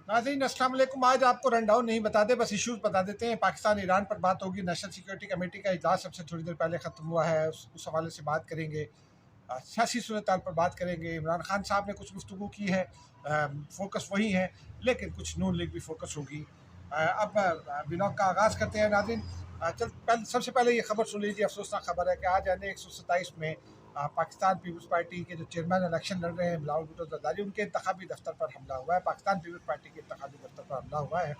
नाज़रीन अस्सलाम वालेकुम। आज आपको रन डाउन नहीं बताते, बस इश्यूज़ बता देते हैं। पाकिस्तान ईरान पर बात होगी। नेशनल सिक्योरिटी कमेटी का इजलास सबसे थोड़ी देर पहले ख़त्म हुआ है, उस हवाले से बात करेंगे। सियासी सूरत हाल पर बात करेंगे। इमरान खान साहब ने कुछ गुफ्तगू की है, फोकस वही है, लेकिन कुछ नून लीग भी फोकस होगी। अब ब्लॉग का आगाज़ करते हैं नाज़रीन। सबसे पहले ये खबर सुन लीजिए। अफसोसनाक खबर है कि आज यानी 127 में पाकिस्तान पीपल्स पार्टी के जो चेयरमैन इलेक्शन लड़ रहे हैं बिलावल भुट्टो जरदारी, उनके इंतखाबी दफ्तर पर हमला हुआ है। पाकिस्तान पीपल्स पार्टी के इंतखाबी दफ्तर पर हमला हुआ है।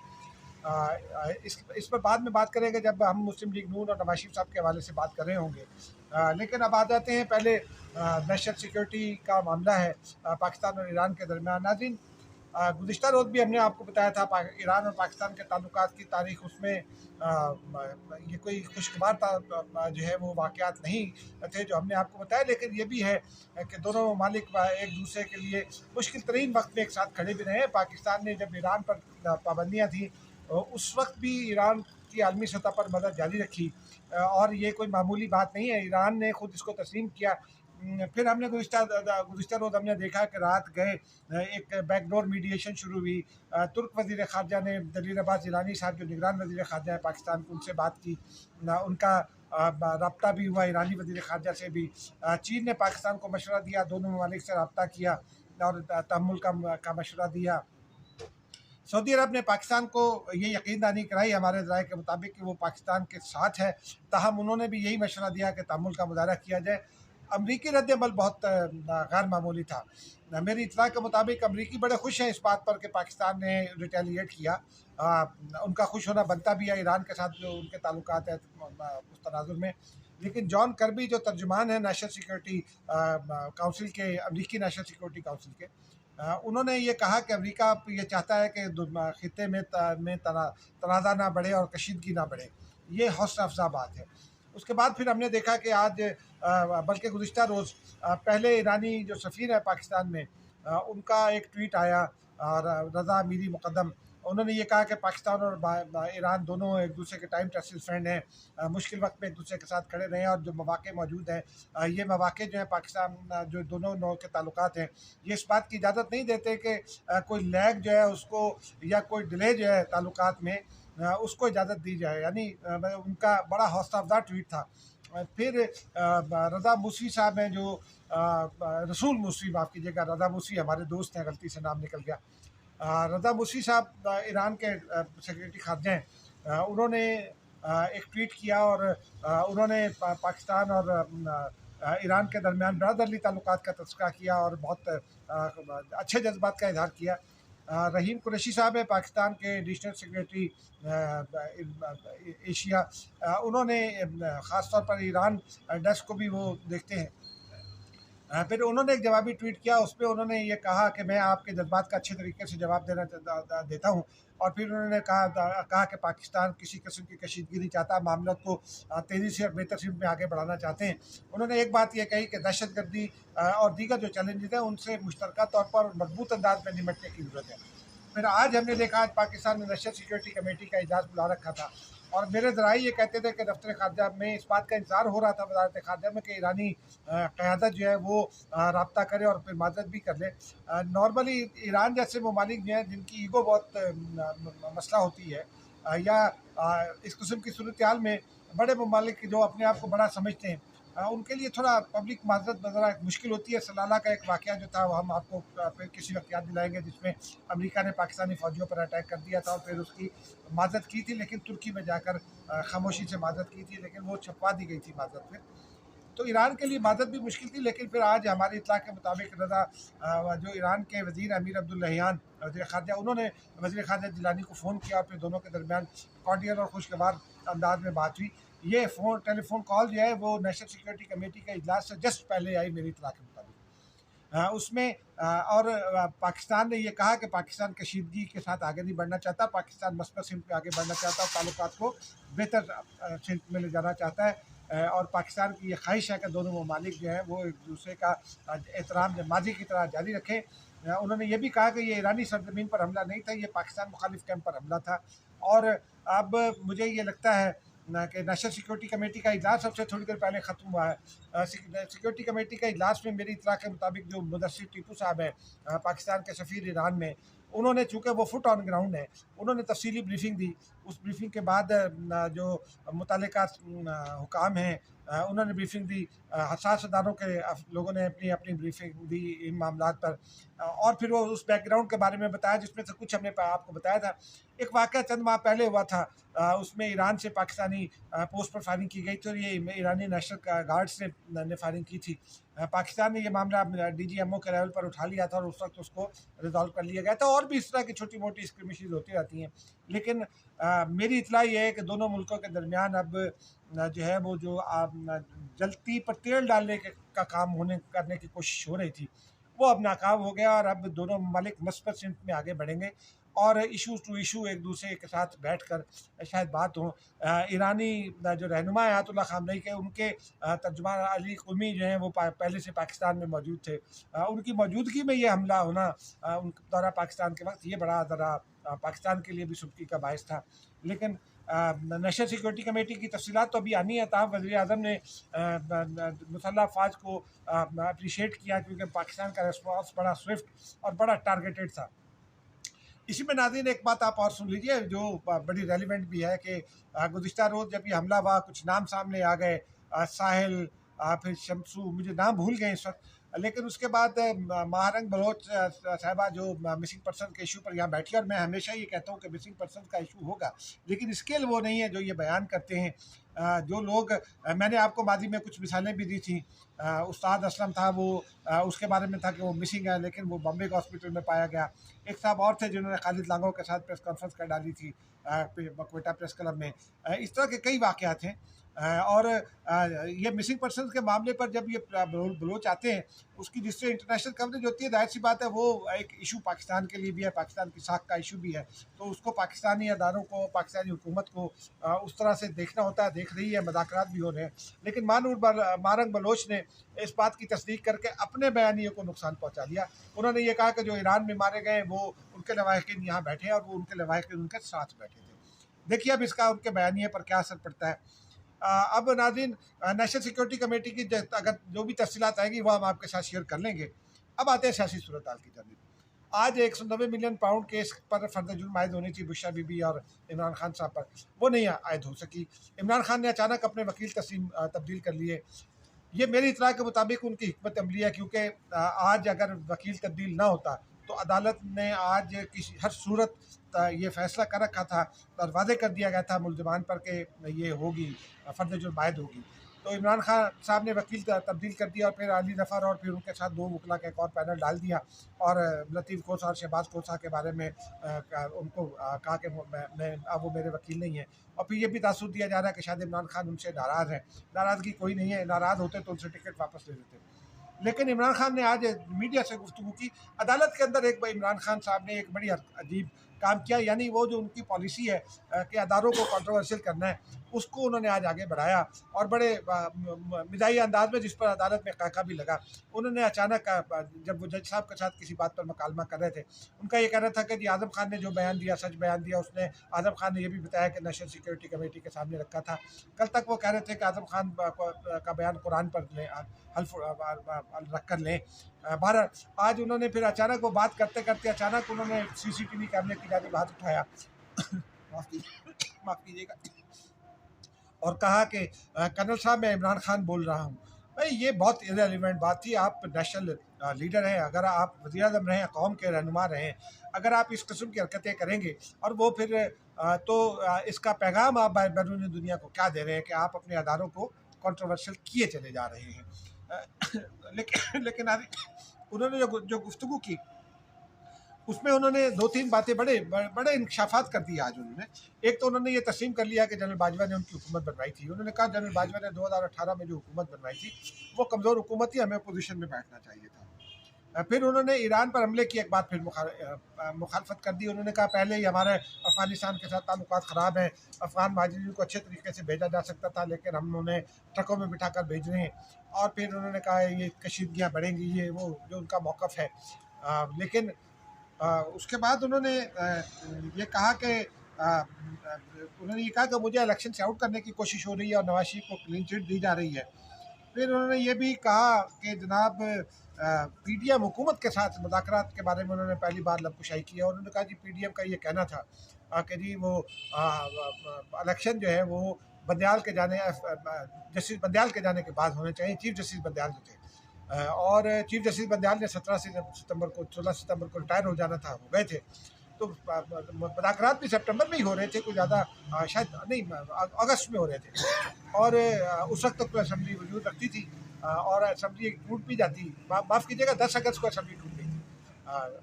इस पर बाद में बात करेंगे जब हम मुस्लिम लीग नून और नवाज शरीफ साहब के हवाले से बात कर रहे होंगे। लेकिन अब आ जाते हैं पहले नेशनल सिक्योरिटी का मामला है पाकिस्तान और ईरान के दरमियान। नाज़रीन, गुज़िश्ता रोज़ भी हमने आपको बताया था ईरान और पाकिस्तान के ताल्लुकात की तारीख, उसमें ये कोई खुशगवार जो है वो वाक़यात नहीं थे जो हमने आपको बताया। लेकिन ये भी है कि दोनों ममालिक एक दूसरे के लिए मुश्किल तरीन वक्त में एक साथ खड़े भी रहे। पाकिस्तान ने जब ईरान पर पाबंदियाँ थी, उस वक्त भी ईरान की आलमी सतह पर मदद जारी रखी, और ये कोई मामूली बात नहीं है। ईरान ने खुद इसको तस्लीम किया। फिर हमने गुज़िश्ता रोज़ हमने देखा कि रात गए एक बैकडोर मीडिएशन शुरू हुई। तुर्क वज़ीर ख़ारजा ने दलील अब्बास ईरानी साहब जो निगरान वज़ीर ख़ारजा है पाकिस्तान को, उनसे बात की। उनका रब्ता भी हुआ ईरानी वज़ीर ख़ारजा से भी। चीन ने पाकिस्तान को मशवरा दिया, दोनों ममालिक से रब्ता किया और तहम्मुल का मशवरा दिया। सऊदी अरब ने पाकिस्तान को ये यकीन दहानी कराई हमारे राय के मुताबिक कि वो पाकिस्तान के साथ है, ताहम उन्होंने भी यही मशवरा दिया कि तहम्मुल का मुजाहरा किया जाए। अमरीकी रद्द-ए-अमल बहुत गैर मामूली था। मेरी इत्तला के मुताबिक अमरीकी बड़े खुश हैं इस बात पर कि पाकिस्तान ने रिटेलिएट किया। उनका खुश होना बनता भी है ईरान के साथ जो उनके ताल्लुकात हैं उस तनाजुर में। लेकिन जॉन कर्बी जो तर्जुमान है नेशनल सिक्योरिटी काउंसिल के, अमरीकी नेशनल सिक्योरिटी काउंसिल के, उन्होंने ये कहा कि अमेरिका ये चाहता है कि खित्ते में तनाज़ा ना बढ़े और कशीदगी ना बढ़े। ये हौसला अफजा बात है। उसके बाद फिर हमने देखा कि आज बल्कि गुज़िश्ता रोज़ पहले ईरानी जो सफ़ीर है पाकिस्तान में, उनका एक ट्वीट आया, रज़ा अमीरी मुक़द्दम। उन्होंने ये कहा कि पाकिस्तान और ईरान दोनों एक दूसरे के टाइम टेस्टेड फ्रेंड हैं, मुश्किल वक्त में एक दूसरे के साथ खड़े रहें, और जो मौक़े मौजूद हैं ये मौक़े जो है पाकिस्तान जो दोनों नौ के ताल्लुकात हैं, ये इस बात की इजाज़त नहीं देते कि कोई लैग जो है उसको या कोई डिले जो है ताल्लुकात में उसको इजाज़त दी जाए। यानी उनका बड़ा हौसला अफजा ट्वीट था। फिर रज़ा मूसवी साहब हैं जो रसूल मूसवी, माफ़ कीजिएगा, रज़ा मूसवी हमारे दोस्त हैं, गलती से नाम निकल गया। रज़ा मूसवी साहब ईरान के सेक्रेटरी ख़ारजा हैं। उन्होंने एक ट्वीट किया और उन्होंने पाकिस्तान और ईरान के दरमियान ब्रदरली ताल्लुकात का तज़किरा किया और बहुत अच्छे जज्बात का इज़हार किया। रहीम कुरैशी साहब है पाकिस्तान के एडिशनल सेक्रेटरी एशिया, उन्होंने ख़ास तौर पर ईरान डेस्क को भी वो देखते हैं। फिर उन्होंने एक जवाबी ट्वीट किया, उसपे उन्होंने ये कहा कि मैं आपके जज्बात का अच्छे तरीके से जवाब देता हूँ। और फिर उन्होंने कहा कि पाकिस्तान किसी किस्म की कशीदगी नहीं चाहता, मामला को तेज़ी से और बेहतर सिमत में आगे बढ़ाना चाहते हैं। उन्होंने एक बात ये कही कि दहशतगर्दी और दीगर जो चैलेंजेस हैं उनसे मुश्तरका तौर पर मजबूत अंदाज में निपटने की ज़रूरत है। फिर आज हमने देखा, आज पाकिस्तान ने नेशनल सिक्योरिटी कमेटी का इजलास बुला रखा था, और मेरे ज़राए ये कहते थे कि दफ्तर ख़ारजा में इस बात का इंतज़ार हो रहा था वज़ारत ख़ारजा में कि ईरानी क़यादत जो है वो रब्ता करे और फिर मदद भी कर ले। नॉर्मली ईरान जैसे ममालिक जो हैं जिनकी ईगो बहुत मसला होती है, या इस किस्म की सूरत हाल में बड़े ममालिक जो अपने आप को बड़ा समझते हैं, उनके लिए थोड़ा पब्लिक माजरत वगैरह मुश्किल होती है। सलाला का एक वाक़या जो था वो हम आपको फिर किसी वक्त याद दिलाएंगे, जिसमें अमेरिका ने पाकिस्तानी फ़ौजियों पर अटैक कर दिया था और फिर उसकी माजरत की थी, लेकिन तुर्की में जाकर खामोशी से माजरत की थी, लेकिन वो छपवा दी गई थी माजरत फिर। तो ईरान के लिए माजरत भी मुश्किल थी। लेकिन फिर आज हमारी इत्तला के मुताबिक जो ईरान के वज़ीर अमीर अब्दुल्लाहियान वज़ीर ख़ारजा, उन्होंने वज़ीर ख़ारजा जिलानी को फ़ोन किया और फिर दोनों के दरमियान कॉर्डियल और खुशगवार अंदाज में बात हुई। ये टेलीफोन कॉल जो है वो नेशनल सिक्योरिटी कमेटी के इजलास से जस्ट पहले आई मेरी इत्तला के मुताबिक। उसमें पाकिस्तान ने ये कहा कि पाकिस्तान कशीदगी के साथ आगे नहीं बढ़ना चाहता, पाकिस्तान मस्बत सिमत में आगे बढ़ना चाहता और ताल्लुकात को बेहतर सिमत में ले जाना चाहता है। और पाकिस्तान की ये ख्वाहिश है कि दोनों ममालिक जो हैं वो एक दूसरे का एहतराम माजी की तरह जारी रखें। उन्होंने ये भी कहा कि ये ईरानी सरजमीन पर हमला नहीं था, ये पाकिस्तान मुखालिफ कैंप पर हमला था। और अब मुझे ये लगता है कि नेशनल सिक्योरिटी कमेटी का इजलास सबसे थोड़ी देर पहले ख़त्म हुआ है। सिक्योरिटी कमेटी का इजलास में मेरी इत्तला के मुताबिक जो मुदस्सिर टीपू साहब हैं पाकिस्तान के सफ़ीर ईरान में, उन्होंने, चूँकि वो फुट ऑन ग्राउंड है, उन्होंने तफसीली ब्रीफिंग दी। उस ब्रीफिंग के बाद जो मुतल्लिका हुकाम हैं उन्होंने ब्रीफिंग दी। हसास अदारों के लोगों ने अपनी अपनी ब्रीफिंग दी इन मामलात पर। और फिर वो उस बैकग्राउंड के बारे में बताया जिसमें से कुछ हमने आपको बताया था। एक वाक़या चंद माह पहले हुआ था, उसमें ईरान से पाकिस्तानी पोस्ट पर फायरिंग की गई थी और ये ईरानी नेशनल गार्ड्स ने फायरिंग की थी। पाकिस्तान ने ये मामला DGMO के लेवल पर उठा लिया था और उस वक्त उसको रिजॉल्व कर लिया गया था। और भी इस तरह की छोटी मोटी स्क्रिमिशेस होती रहती हैं, लेकिन मेरी इतला ये है कि दोनों मुल्कों के दरमियान अब जो है वो जो जलती पर तेल डालने का काम करने की कोशिश हो रही थी, वो अब नाकाम हो गया और अब दोनों ममालिक मस्बत सिमत में आगे बढ़ेंगे और इशू टू इशू एक दूसरे के साथ बैठकर शायद बात हो। ईरानी जो रहनुमा है आयतुल्लाह ख़ामनेई के, उनके तर्जुमान अली क़ुमी जो हैं वो पहले से पाकिस्तान में मौजूद थे। उनकी मौजूदगी में ये हमला होना उनका दौरा पाकिस्तान के वक्त, ये बड़ा ज़रा पाकिस्तान के लिए भी सुर्खी का बायस था। लेकिन नेशनल सिक्योरिटी कमेटी की तफसीलात तो अभी आनी है। ताहम वज़ीर-ए-आज़म ने मुसल्लह अफ़वाज को अप्रिशिएट किया क्योंकि पाकिस्तान का रिस्पॉन्स बड़ा स्विफ्ट और बड़ा टारगेटेड था। इसी में नाज़रीन एक बात आप और सुन लीजिए जो बड़ी रेलिवेंट भी है कि गुज़िश्ता रोज़ जब ये हमला हुआ कुछ नाम सामने आ गए, साहिल, फिर शमसू, मुझे नाम भूल गए इस वक्त, लेकिन उसके बाद महारंग बलोच साहिबा जो मिसिंग पर्सन के इशू पर यहाँ बैठी है, और मैं हमेशा ये कहता हूँ कि मिसिंग पर्सन का इशू होगा लेकिन स्केल वो नहीं है जो ये बयान करते हैं। जो लोग मैंने आपको माजी में कुछ मिसालें भी दी थी। उस्ताद असलम था, वो उसके बारे में था कि वो मिसिंग है लेकिन वो बॉम्बे के हॉस्पिटल में पाया गया। एक साहब और थे जिन्होंने खालिद लांगो के साथ प्रेस कॉन्फ्रेंस कर डाली थी क्वेटा प्रेस क्लब में। इस तरह के कई वाक़यात हैं। और ये मिसिंग पर्सन के मामले पर जब ये बलोच आते हैं, उसकी जिससे इंटरनेशनल कवरेज होती है, जाहिर सी बात है वो एक इशू पाकिस्तान के लिए भी है, पाकिस्तान की साख का इशू भी है, तो उसको पाकिस्तानी अदारों को, पाकिस्तानी हुकूमत को उस तरह से देखना होता है। देख रही है, मुज़ाकरात भी हो रहे हैं, लेकिन मारंग बलोच ने इस बात की तस्दीक करके अपने बयानियों को नुकसान पहुँचा दिया। उन्होंने ये कहा कि जो ईरान में मारे गए वो उनके लवाहिकीन यहाँ बैठे हैं और वो उनके लवाहिकीन उनके साथ बैठे थे। देखिए अब इसका उनके बयानिए पर क्या असर पड़ता है। अब नाज़रीन नेशनल सिक्योरिटी कमेटी की अगर जो भी तफसीलात आएगी वो हम आपके साथ शेयर कर लेंगे। अब आते हैं सियासी सूरत हाल की जानिब। आज 190 मिलियन पाउंड केस पर फर्द जुर्म आयद होनी थी बुशरा बीबी और इमरान खान साहब पर, वो नहीं आयद हो सकी। इमरान खान ने अचानक अपने वकील तब्दील कर लिए। ये मेरी इतला के मुताबिक उनकी हिकमत अमली है, क्योंकि आज अगर वकील तब्दील ना होता तो अदालत ने आज किसी हर सूरत ये फ़ैसला कर रखा था और वादे कर दिया गया था मुलजमान पर कि ये होगी, फ़र्द जुर्म आयद होगी। तो इमरान खान साहब ने वकील तब्दील कर दिया और फिर अली ज़फ़र और फिर उनके साथ 2 वकला का एक और पैनल डाल दिया और लतीफ़ खोसा और शहबाज खोसा के बारे में उनको कहा कि अब वो मेरे वकील नहीं हैं। और फिर ये भी तासुर दिया जा रहा है कि शायद इमरान खान उनसे नाराज़ हैं। नाराज़गी कोई नहीं है, नाराज़ होते तो उनसे टिकट वापस ले लेते। लेकिन इमरान खान ने आज मीडिया से गुफ्तगू की। अदालत के अंदर एक इमरान खान साहब ने एक बड़ी अजीब काम किया, यानी वो जो उनकी पॉलिसी है कि अदारों को कंट्रोवर्शियल करना है, उसको उन्होंने आज आगे बढ़ाया और बड़े मिजाजी अंदाज में, जिस पर अदालत में काका भी लगा। उन्होंने अचानक जब वो जज साहब के साथ किसी बात पर मकालमा कर रहे थे, उनका ये कहना था कि जी आज़म खान ने जो बयान दिया सच बयान दिया। उसने आज़म खान ने यह भी बताया कि नेशनल सिक्योरिटी कमेटी के सामने रखा था। कल तक वो कह रहे थे कि आज़म खान का बयान कुरान पर लें, हल्फ रख कर लें। भारत आज उन्होंने फिर अचानक वो बात करते करते अचानक उन्होंने CCTV कैमरे की जानिब हाथ उठाया माफ़ कीजिएगा, और कहा कि कर्नल साहब मैं इमरान खान बोल रहा हूँ। भाई ये बहुत इरेलीवेंट बात थी। आप नेशनल लीडर हैं, अगर आप वज़ीर-ए-आज़म रहे हैं, कौम के रहनुमा रहे हैं, अगर आप इस किस्म की हरकतें करेंगे और वो फिर इसका पैगाम आप बैरून दुनिया को क्या दे रहे हैं कि आप अपने अदारों को कंट्रोवर्शियल किए चले जा रहे हैं। लेकिन उन्होंने जो गुफ्तगू की उसमें उन्होंने 2-3 बातें बड़े इंकशाफात कर दिए आज उन्होंने। एक तो उन्होंने ये तस्लीम कर लिया कि जनरल बाजवा ने उनकी हुकूमत बनवाई थी। उन्होंने कहा जनरल बाजवा ने 2018 में जो हुकूमत बनवाई थी वो कमज़ोर हुकूमत थी, हमें अपोजिशन में बैठना चाहिए था। फिर उन्होंने ईरान पर हमले की एक बात फिर मुखालफत कर दी। उन्होंने कहा पहले ही हमारे अफ़गानिस्तान के साथ ताल्लुकात ख़राब हैं, अफ़गान महाजिरीन को अच्छे तरीके से भेजा जा सकता था लेकिन हम उन्हें ट्रकों में बिठा कर भेज रहे हैं। और फिर उन्होंने कहा ये कशीदगियाँ बढ़ेंगी, ये वो जो उनका मौक़िफ़ है। लेकिन उसके बाद उन्होंने ये कहा कि मुझे इलेक्शन से आउट करने की कोशिश हो रही है और नवाज शरीफ को क्लीन चिट दी जा रही है। फिर उन्होंने ये भी कहा कि जनाब PDM हुकूमत के साथ मुज़ाकरात के बारे में उन्होंने पहली बार लबकुशाई की है। और उन्होंने कहा जी PDM का ये कहना था कि जी वो इलेक्शन जो है वो बंदयाल के जाने जस्टिस बंदयाल के जाने के बाद होने चाहिए, चीफ जस्टिस बंदयाल जो थे। और चीफ जस्टिस बंदयाल ने 16 सितंबर को रिटायर हो जाना था, हो गए थे। तो मुज़ाकरात भी सितंबर में ही हो रहे थे, कोई ज़्यादा शायद नहीं अगस्त में हो रहे थे। और उस वक्त तक तो असम्बली वजूद रखती थी और असम्बली टूट भी जाती, माफ़ कीजिएगा 10 अगस्त को असम्बली टूट गई थी।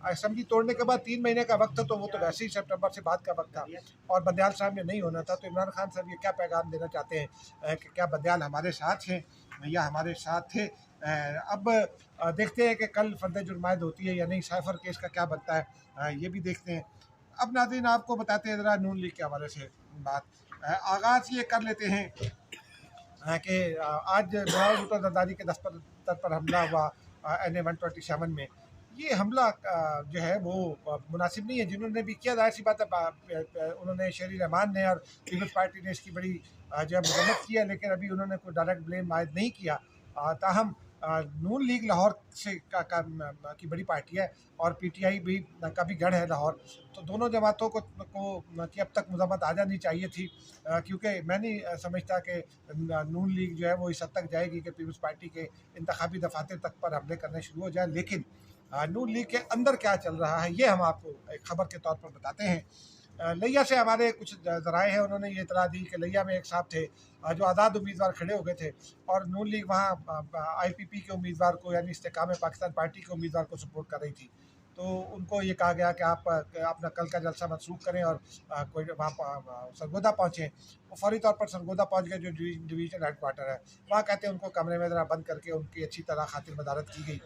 असम्बली तोड़ने के बाद 3 महीने का वक्त था, तो वो तो वैसे ही सितंबर से बाद का वक्त था और बंदयाल साहब में नहीं होना था। तो इमरान खान साहब ये क्या पैगाम देना चाहते हैं कि क्या बंदयाल हमारे साथ हैं या हमारे साथ थे? अब देखते हैं कि कल फर्द जुर्मायद होती है या नहीं, साइफर केस का क्या बनता है, ये भी देखते हैं। अब नाज़रीन आपको बताते हैं ज़रा नून लीग के हवाले से बात। आगाज़ ये कर लेते हैं कि आज नवाब भुट्टो जरदारी के दफ्तर पर हमला हुआ NA 127 में। ये हमला जो है वो मुनासिब नहीं है। जिन्होंने भी किया, जाहिर सी बात है उन्होंने शेरी रहमान ने और पीपल्स पार्टी ने इसकी बड़ी जो है मजम्मत की है, लेकिन अभी उन्होंने कोई डायरेक्ट ब्लेम आयद नहीं किया। ताहम नून लीग लाहौर से की बड़ी पार्टी है और PTI भी का भी गढ़ है लाहौर। तो दोनों जमातों को कि अब तक मजम्मत आ जानी चाहिए थी, क्योंकि मैं नहीं समझता कि नून लीग जो है वो इस हद तक जाएगी कि पीपल्स पार्टी के इंतखाबी दफातर तक पर हमले करने शुरू हो जाए। लेकिन नून लीग के अंदर क्या चल रहा है ये हम आपको एक खबर के तौर पर बताते हैं। लिया से हमारे कुछ ज़राए हैं, उन्होंने ये इतला दी कि लिया में एक साहब थे जो आज़ाद उम्मीदवार खड़े हो गए थे और नून लीग वहाँ IPP के उम्मीदवार को यानी इस्तेकाम पाकिस्तान पार्टी के उम्मीदवार को सपोर्ट कर रही थी। तो उनको ये कहा गया कि आप अपना कल का जलसा मनसूख करें और कोई वहाँ सरगोदा पहुँचें। वो फौरी तौर पर सरगोदा पहुँच गए, जो डिवीजन हेड क्वार्टर है वहाँ। कहते हैं उनको कमरे में ज़रा बंद करके उनकी अच्छी तरह खातिर मदारत की गई।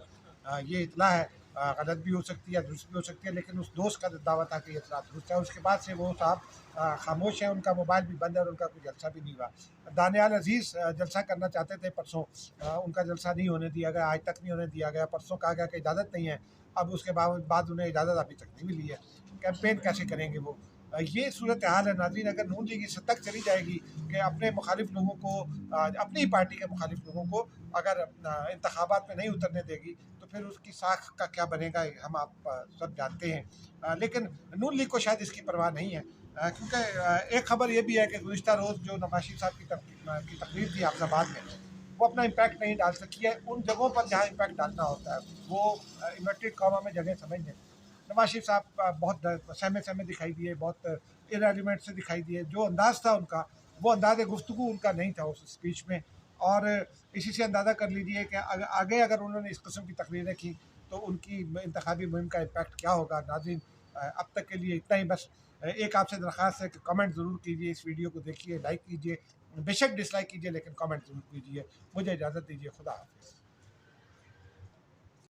ये इतला है, गलत भी हो सकती है, दुरुस्त भी हो सकती है, लेकिन उस दोस्त का दावा था कि ये इतला दुरुस्त है। उसके बाद से वो साहब खामोश है, उनका मोबाइल भी बंद है और उनका कोई जलसा भी नहीं हुआ। दानियाल अजीज़ जलसा करना चाहते थे परसों, उनका जलसा नहीं होने दिया गया, आज तक नहीं होने दिया गया। परसों कहा गया कि इजाज़त नहीं है, अब उसके बाद उन्हें इजाज़त अभी तक नहीं मिली है। कैंपेन कैसे करेंगे वो? ये सूरत हाल है नाज़रीन। अगर नून लीग इस हद तक चली जाएगी कि अपने मुखालिफ लोगों को, अपनी ही पार्टी के मुखालिफ लोगों को अगर इंतखाबात में नहीं उतरने देगी, तो फिर उसकी साख का क्या बनेगा हम आप सब जानते हैं। लेकिन नून लीग को शायद इसकी परवाह नहीं है, क्योंकि एक खबर ये भी है कि गुज़िश्ता रोज़ जो नवाज शरीफ साहब की तकरीर थी फैसलाबाद में, वो अपना इम्पैक्ट नहीं डाल सकी है उन जगहों पर जहाँ इम्पैक्ट डालना होता है। वो इन्वर्टेड कॉमा में जगह समझ लें। नवाज शरीफ साहब बहुत सहमे दिखाई दिए, बहुत इरेलीवेंट से दिखाई दिए। जो अंदाज़ था उनका, वो अंदाज़ गुफ्तगू उनका नहीं था उस स्पीच में। और इसी से अंदाज़ा कर लीजिए कि आगे अगर उन्होंने इस किस्म की तकरीरें की तो उनकी इंतखाबी मुहिम का इम्पैक्ट क्या होगा। नाज़रीन अब तक के लिए इतना ही। बस एक आपसे दरख्वास्त है कि कमेंट ज़रूर कीजिए, इस वीडियो को देखिए, लाइक कीजिए, बेशक डिसलाइक कीजिए, लेकिन कमेंट ज़रूर कीजिए। मुझे इजाज़त दीजिए, खुदा हाफ़िज़।